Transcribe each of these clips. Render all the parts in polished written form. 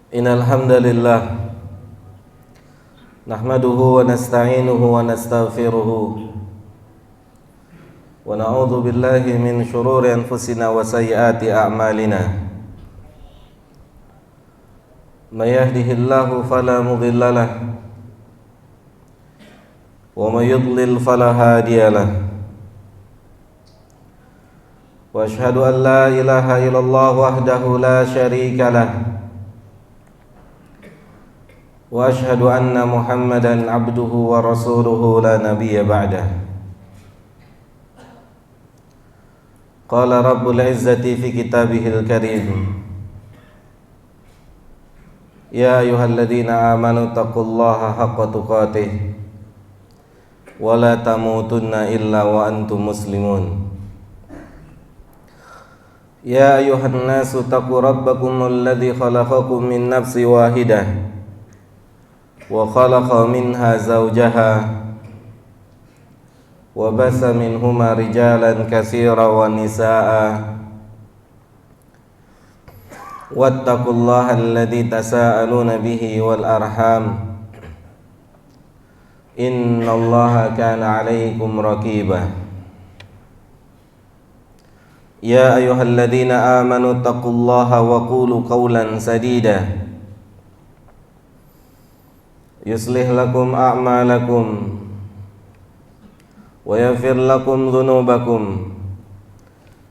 Innal hamdalillah nahmaduhu wa nasta'inuhu wa nastaghfiruhu wa na'udzu billahi min shururi anfusina wa sayyiati a'malina. May yahdihillahu fala mudilla lahu wa may yudlil fala hadiya lahu. Wa asyhadu an la ilaha illallah wahdahu la syarika lahu wa asyhadu anna Muhammadan abduhu wa rasuluhu la nabiyya ba'dah. Qala rabbul izzati fi kitabihil karim, ya ayyuhalladzina amanu taqullaha haqqa tuqatih wa la tamutunna illa wa antum muslimun. Ya ayyuhan nasu taqu rabbakumul ladzi khalaqakum min nafsin wahidah wa khalaqa minha zawjaha wa basa minhuma rijalan katsiran wa nisaa'a wattaqullaha alladzi tasaaluna bihi wal arham innallaha kana 'alaikum raqiba. Ya ayyuhalladzina amanu taqullaha wa qulu qawlan sadida yuslih lakum a'malakum wa yaghfir lakum dhunubakum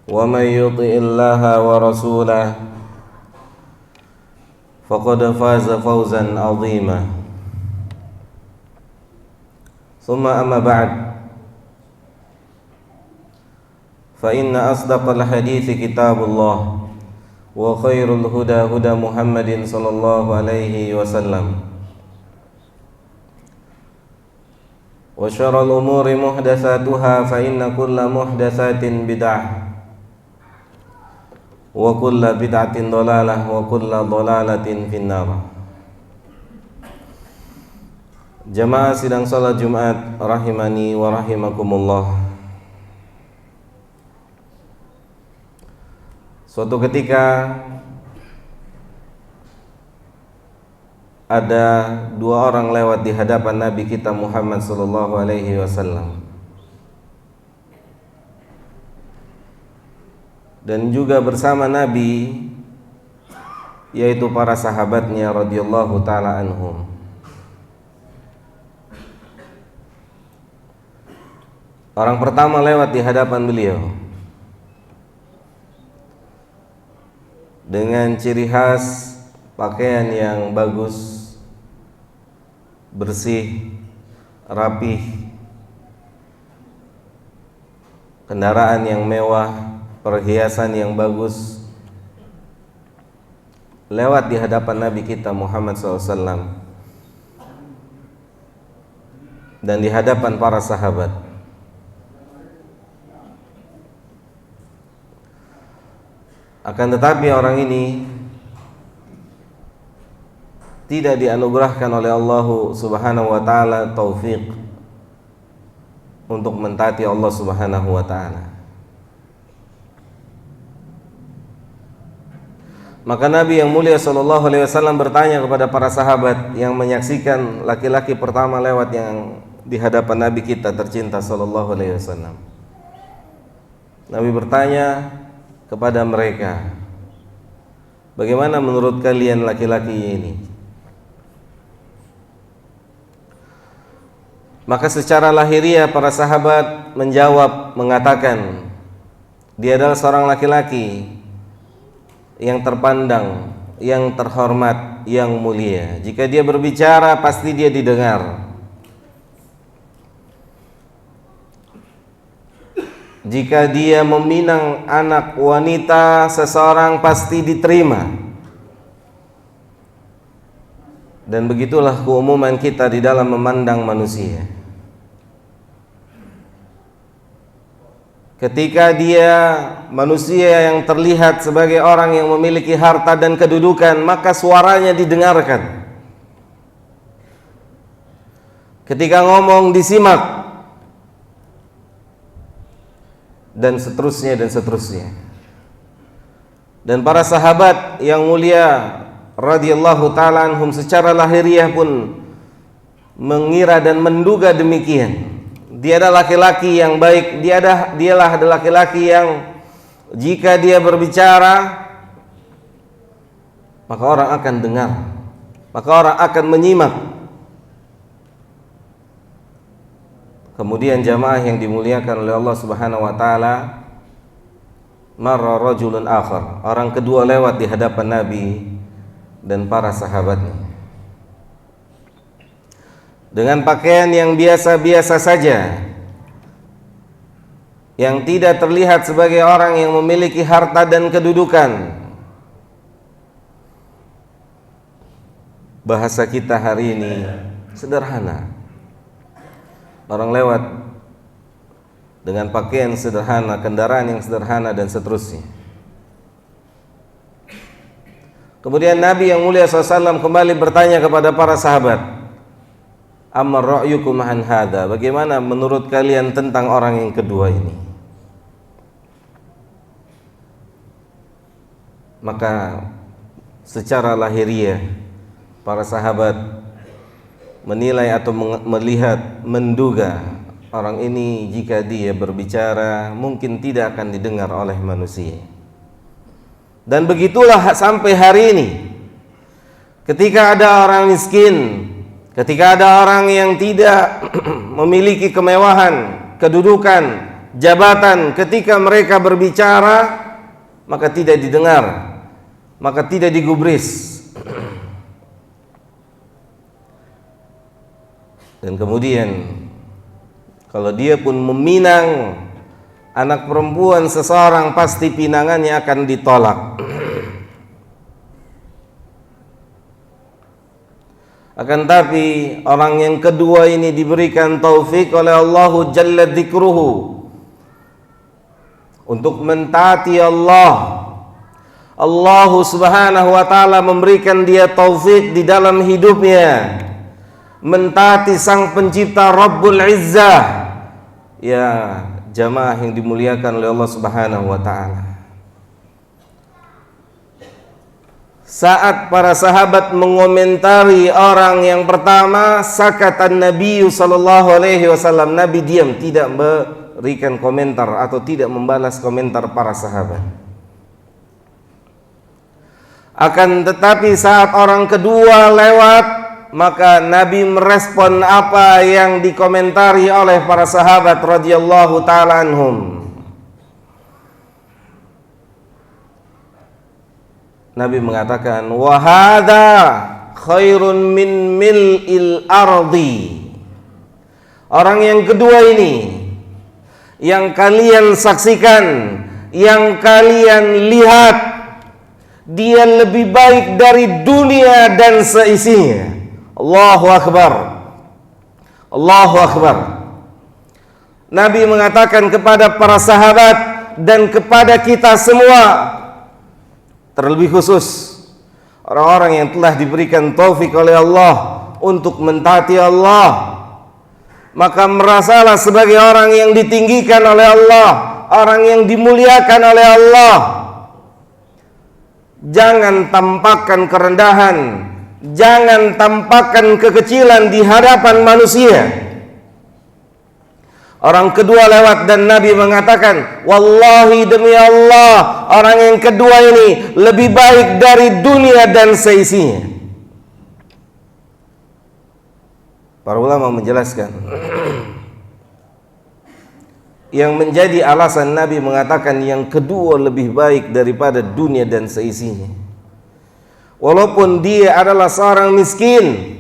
wa may yuti'illaha wa rasulahu faqad faza fawzan 'azima. Tsumma amma ba'd, fa inna asdaqal hadithi kitabullah wa khairul huda huda Muhammadin sallallahu alaihi wasallam wa syarrul umuri muhdatsatuha fa inna kulla muhdatsatin bid'ah wa kulla bid'atin dhalalah wa kulla dhalalatin finnar. Jamaah sidang salat Jumat rahimani wa rahimakumullah. Suatu ketika ada dua orang lewat di hadapan Nabi kita Muhammad sallallahu alaihi wasallam, dan juga bersama Nabi yaitu para sahabatnya radhiyallahu taala anhum. Orang pertama lewat di hadapan beliau dengan ciri khas pakaian yang bagus, bersih, rapih, kendaraan yang mewah, perhiasan yang bagus, lewat di hadapan Nabi kita Muhammad SAW dan di hadapan para sahabat. Akan tetapi orang ini tidak dianugerahkan oleh Allah Subhanahu wa taala taufik untuk mentaati Allah Subhanahu wa taala. Maka Nabi yang mulia sallallahu alaihi wasallam bertanya kepada para sahabat yang menyaksikan laki-laki pertama lewat yang di hadapan Nabi kita tercinta sallallahu alaihi wasallam. Nabi bertanya kepada mereka, bagaimana menurut kalian laki-laki ini? Maka secara lahiriah para sahabat menjawab, mengatakan, dia adalah seorang laki-laki yang terpandang, yang terhormat, yang mulia. Jika dia berbicara pasti dia didengar. Jika dia meminang anak wanita seseorang pasti diterima. Dan begitulah keumuman kita di dalam memandang manusia. Ketika dia manusia yang terlihat sebagai orang yang memiliki harta dan kedudukan, maka suaranya didengarkan. Ketika ngomong disimak, dan seterusnya dan seterusnya. Dan para sahabat yang mulia radhiyallahu taala anhum secara lahiriah pun mengira dan menduga demikian. Dia adalah laki-laki yang baik, dialah laki-laki yang jika dia berbicara maka orang akan dengar, maka orang akan menyimak. Kemudian jamaah yang dimuliakan oleh Allah Subhanahu wa taala, marra rajulun akhar, orang kedua lewat di hadapan Nabi dan para sahabatnya dengan pakaian yang biasa-biasa saja, yang tidak terlihat sebagai orang yang memiliki harta dan kedudukan. Bahasa kita hari ini sederhana. Orang lewat dengan pakaian sederhana, kendaraan yang sederhana dan seterusnya. Kemudian Nabi yang mulia SAW kembali bertanya kepada para sahabat, Amar ra'yukum an hadha, bagaimana menurut kalian tentang orang yang kedua ini? Maka secara lahiriah para sahabat menilai atau melihat, menduga orang ini jika dia berbicara mungkin tidak akan didengar oleh manusia. Dan begitulah sampai hari ini. Ketika ada orang miskin, ketika ada orang yang tidak memiliki kemewahan, kedudukan, jabatan, ketika mereka berbicara maka tidak didengar, maka tidak digubris. Dan kemudian kalau dia pun meminang anak perempuan seseorang, pasti pinangannya akan ditolak. Akan tapi orang yang kedua ini diberikan taufik oleh Allah Jalla Dzikruhu untuk mentaati Allah. Allah Subhanahu wa taala memberikan dia taufik di dalam hidupnya mentaati Sang Pencipta Rabbul Izzah. Ya jamaah yang dimuliakan oleh Allah Subhanahu wa taala, saat para sahabat mengomentari orang yang pertama, sakatan Nabi sallallahu alaihi wasallam, Nabi diam, tidak memberikan komentar atau tidak membalas komentar para sahabat. Akan tetapi saat orang kedua lewat, maka Nabi merespon apa yang dikomentari oleh para sahabat radhiyallahu taala anhum. Nabi mengatakan, wa hadza khairun min mil'il ardi. Orang yang kedua ini yang kalian saksikan, yang kalian lihat, dia lebih baik dari dunia dan seisinya. Allahu Akbar, Allahu Akbar. Nabi mengatakan kepada para sahabat dan kepada kita semua, terlebih khusus orang-orang yang telah diberikan taufik oleh Allah untuk mentaati Allah, maka merasalah sebagai orang yang ditinggikan oleh Allah, orang yang dimuliakan oleh Allah. Jangan tampakkan kerendahan, jangan tampakkan kekecilan di hadapan manusia. Orang kedua lewat dan Nabi mengatakan, wallahi demi Allah, orang yang kedua ini lebih baik dari dunia dan seisinya. Para ulama menjelaskan yang menjadi alasan Nabi mengatakan yang kedua lebih baik daripada dunia dan seisinya, walaupun dia adalah seorang miskin,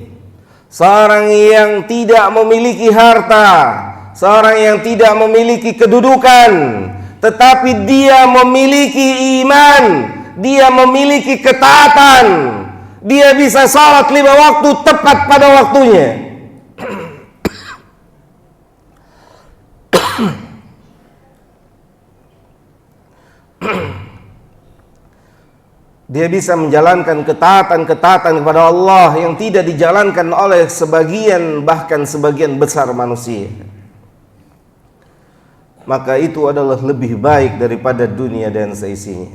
seorang yang tidak memiliki harta, seorang yang tidak memiliki kedudukan, tetapi dia memiliki iman, dia memiliki ketaatan, dia bisa salat 5 waktu tepat pada waktunya. Dia bisa menjalankan ketaatan-ketaatan kepada Allah yang tidak dijalankan oleh sebagian, bahkan sebagian besar manusia. Maka itu adalah lebih baik daripada dunia dan seisinya.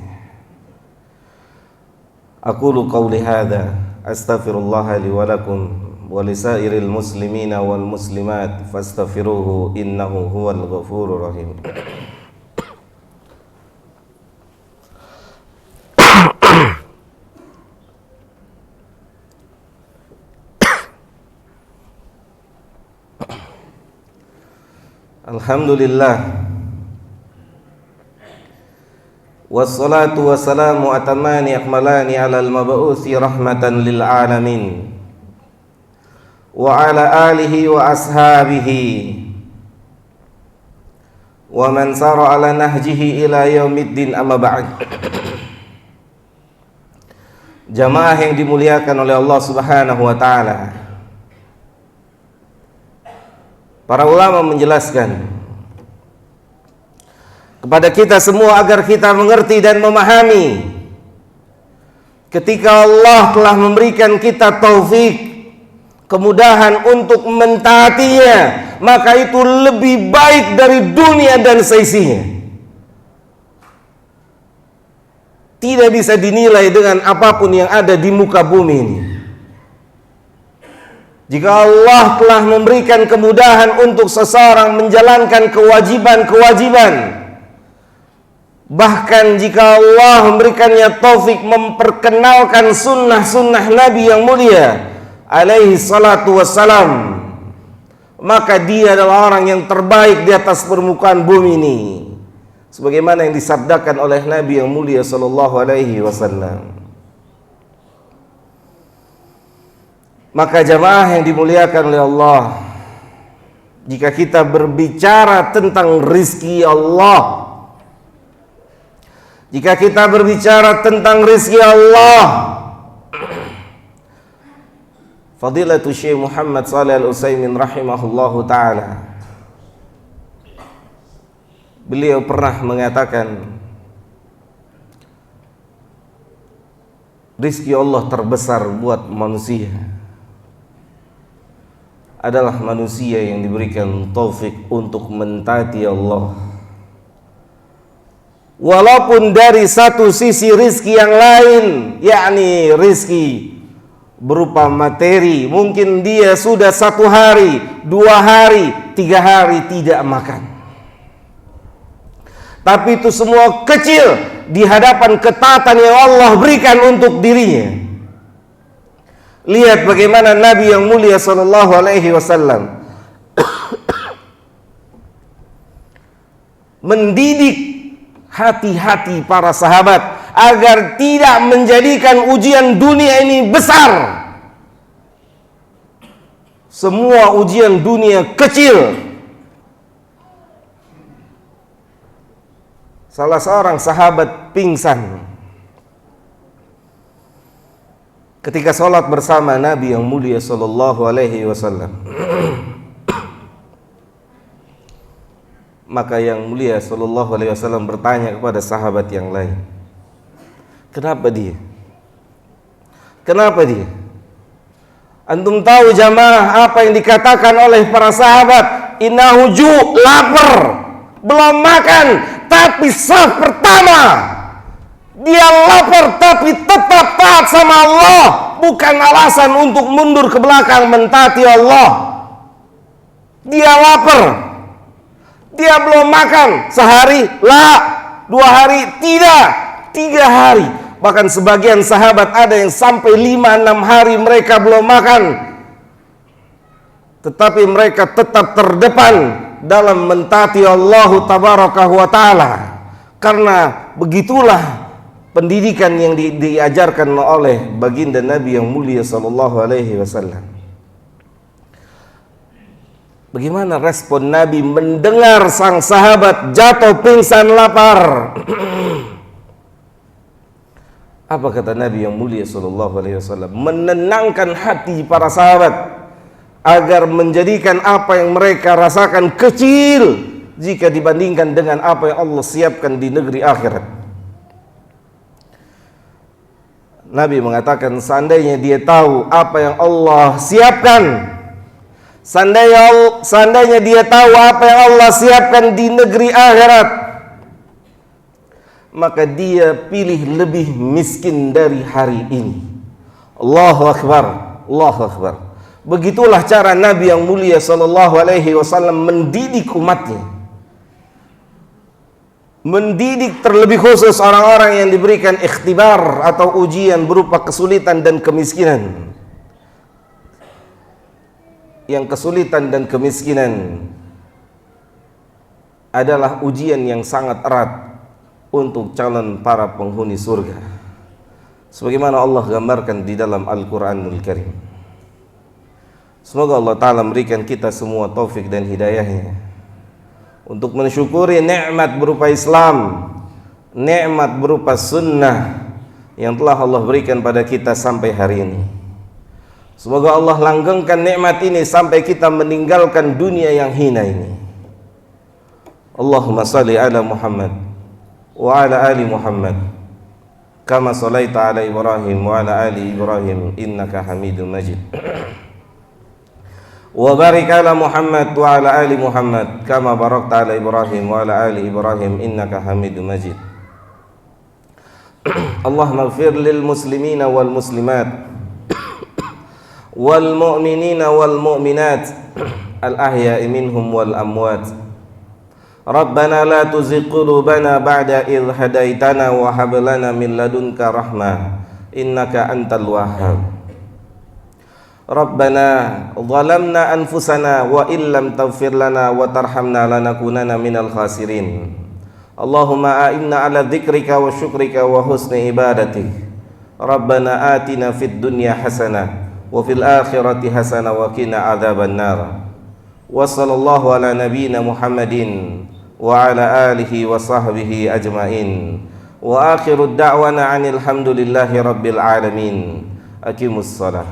Aqulu qawli hadza astaghfirullah li wa lakum wa lisairil muslimina wal muslimat fastaghfiruhu innahu huwal ghafurur rahim. Alhamdulillah wassalatu wassalamu atamani akmalani alal mab'uthi rahmatan lil alamin wa ala alihi wa ashabihi wa man sara ala nahjihi ila yaumiddin, amma ba'd. Jamaah yang dimuliakan oleh Allah Subhanahu wa taala, para ulama menjelaskan kepada kita semua agar kita mengerti dan memahami, ketika Allah telah memberikan kita taufik, kemudahan untuk mentaatinya, maka itu lebih baik dari dunia dan seisinya. Tidak bisa dinilai dengan apapun yang ada di muka bumi ini. Jika Allah telah memberikan kemudahan untuk seseorang menjalankan kewajiban-kewajiban, bahkan jika Allah memberikannya taufik memperkenalkan sunnah-sunnah Nabi yang mulia alaihi salatu wassalam, maka dia adalah orang yang terbaik di atas permukaan bumi ini, sebagaimana yang disabdakan oleh Nabi yang mulia sallallahu alaihi wasallam. Maka jamaah yang dimuliakan oleh Allah, jika kita berbicara tentang rizki Allah, jika kita berbicara tentang rizki Allah, Fadilatul Syekh Muhammad Shalih Al-Utsaimin rahimahullahu ta'ala, beliau pernah mengatakan, rizki Allah terbesar buat manusia adalah manusia yang diberikan taufik untuk mentaati Allah. Walaupun dari satu sisi rizki yang lain, yakni rizki berupa materi, mungkin dia sudah 1 hari, 2 hari, 3 hari tidak makan, tapi itu semua kecil di hadapan ketaatan yang Allah berikan untuk dirinya. Lihat bagaimana Nabi yang mulia sallallahu alaihi wasallam mendidik hati-hati para sahabat agar tidak menjadikan ujian dunia ini besar. Semua ujian dunia kecil. Salah seorang sahabat pingsan ketika sholat bersama Nabi yang mulia sallallahu alaihi wasallam. Maka yang mulia sallallahu alaihi wasallam bertanya kepada sahabat yang lain, kenapa dia? Kenapa dia? Antum tahu jamaah apa yang dikatakan oleh para sahabat? Innahu lapar, belum makan, tapi saf pertama dia lapar tapi tetap taat sama Allah, bukan alasan untuk mundur ke belakang mentaati Allah. Dia lapar, dia belum makan sehari, 2 hari, tidak, 3 hari. Bahkan sebagian sahabat ada yang sampai 5-6 hari mereka belum makan, tetapi mereka tetap terdepan dalam mentaati Allah tabaraka wa ta'ala. Karena begitulah pendidikan yang diajarkan oleh baginda Nabi yang mulia sallallahu alaihi wasallam. Bagaimana respon Nabi mendengar sang sahabat jatuh pingsan lapar? Apa kata Nabi yang mulia sallallahu alaihi wasallam? Menenangkan hati para sahabat agar menjadikan apa yang mereka rasakan kecil jika dibandingkan dengan apa yang Allah siapkan di negeri akhirat. Nabi mengatakan, seandainya dia tahu apa yang Allah siapkan, seandainya dia tahu apa yang Allah siapkan di negeri akhirat, maka dia pilih lebih miskin dari hari ini. Allahu Akbar, Allahu Akbar. Begitulah cara Nabi yang mulia sallallahu alaihi wasallam mendidik umatnya. Mendidik terlebih khusus orang-orang yang diberikan ikhtibar atau ujian berupa kesulitan dan kemiskinan. Yang kesulitan dan kemiskinan adalah ujian yang sangat erat untuk calon para penghuni surga, sebagaimana Allah gambarkan di dalam Al-Quranul Karim. Semoga Allah Ta'ala memberikan kita semua taufik dan hidayahnya untuk mensyukuri nikmat berupa Islam, nikmat berupa sunnah yang telah Allah berikan pada kita sampai hari ini. Semoga Allah langgengkan nikmat ini sampai kita meninggalkan dunia yang hina ini. Allahumma salli ala Muhammad wa ala ali Muhammad kama sallaita ala Ibrahim wa ala ali Ibrahim innaka Hamidum Majid. Wa barik ala Muhammad wa ala ali Muhammad kama barakta ala Ibrahim wa ala ali Ibrahim innaka Hamidum Majid. Allahumma ighfir lil muslimina wal muslimat wal mu'minina wal mu'minat al ahya'i minhum wal amwat. Rabbana la tuzigh qulubana ba'da idh hadaitana wa hab lana min ladunka rahmah innaka antal wahhab. Rabbana zalamna anfusana wa illam taghfir lana wa tarhamna lanakunanna minal khasirin. Allahumma a'inna ala dzikrika wa syukrika wa husni ibadatik. Rabbana atina fid dunya hasanah wa fil akhirati hasanah wa qina adzaban nar. Wa sallallahu ala nabiyyina Muhammadin wa ala alihi wa sahbihi ajmain. Wa akhiru da'wana 'anil hamdulillahi rabbil alamin. Aqimus shalah.